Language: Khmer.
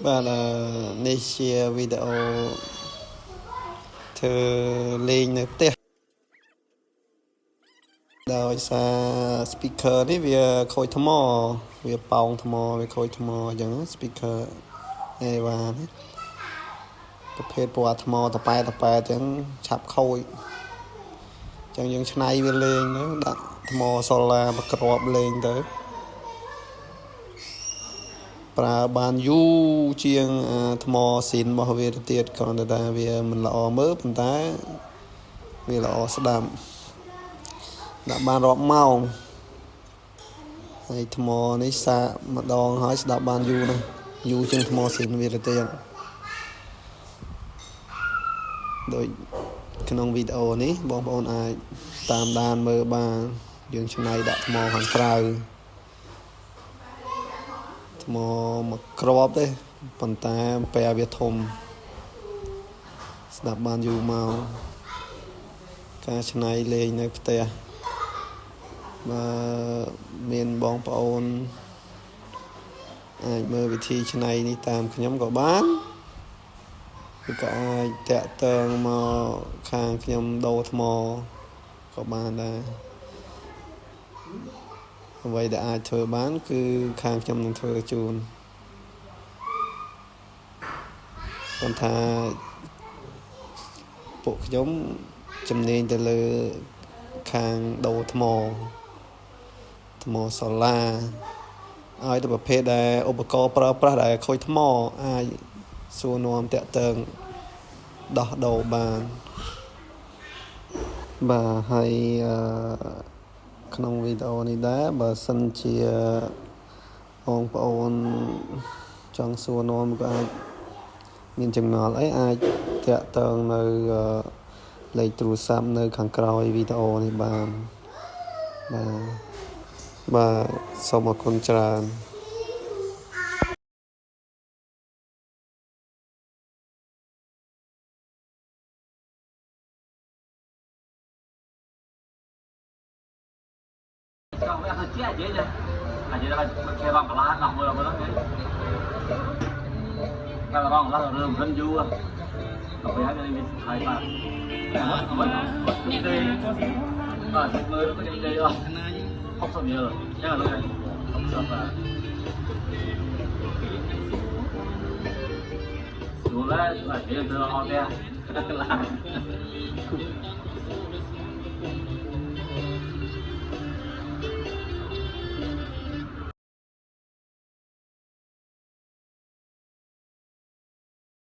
បាទនេះជាវីដេអូធ្វើលេងនៅផ្ទះដោយសារ speaker នេះវាខូចថ្មវាប៉ោងថ្មវាខូចថ្មអញ្ចឹង speaker អេវ៉ានេះប្រភេទពណ៌ថ្មតប៉ែអញ្ចឹងឆាប់ខូចអញ្ចឹងយើងឆ្នៃវាលេងទៅដាក់ថ្មសូឡាមកគ្របលេងទៅប្រើបានយូរជាងថ្មស៊ីនរបស់វាទៅទៀតគ្រាន់តែថាវាមិនល្អមើលប៉ុន្តែវាល្អស្ដាប់ដាក់បានរាប់ម៉ោងហើយថ្មនេះសាកម្ដងហើយស្ដាប់បានយូរណាស់យូរជាងថ្មស៊ីនវាទៅទៀតដោយក្នុងវីដេអូនេះបងប្អូនអាចតាមដានមើលបានយើងច្នៃដាក់ថ្មខាងក្រៅថ្មមកគ្របទេប៉ុន្តែពេលវាធំស្ដាប់បានយូរមកការច្នៃលេងនៅផ្ទះបើមានបងប្អូនអាចមើលវិធីច្នៃនេះតាមខ្ញុំក៏បានឬក៏អាចតាក់ទងមកខាងខ្ញុំដូរថ្មក៏បានដែរអ្វីដែលអាចធ្វើបានគឺខាងខ្ញុំនឹងធ្វើជូនប៉ុន្តែពួកខ្ញុំជំនាញទៅលើខាងដូរថ្មសូឡាឲ្យទៅប្រភេទដែលឧបករណ៍ប្រើប្រាស់ដែលខូចថ្មអាចសួរនាំតាក់ទងដោះដូរបានបាទហើយក្នុងវីដេអូនេះដែរបើសិនជាបងប្អូនចង់សួរនាំក៏អាចមានចម្ងល់អីអាចតាក់ទងនៅលេខទូរស័ព្ទនៅខាងក្រោយវីដេអូនេះបានបាទសូមអរគុណច្រើនKhông, cái hơi chết vậy nha. Vậy là cái băng lá nằm mưa đó đấy. Cái băng lá rừng rừng vua. Còn bây giờ mình thấy mà. Đi đi. Mà mưa nó có đi đi không? Không sao nhiều. Chắc là lúc này không sao mà. Dù là chỉ là đưa họ ra.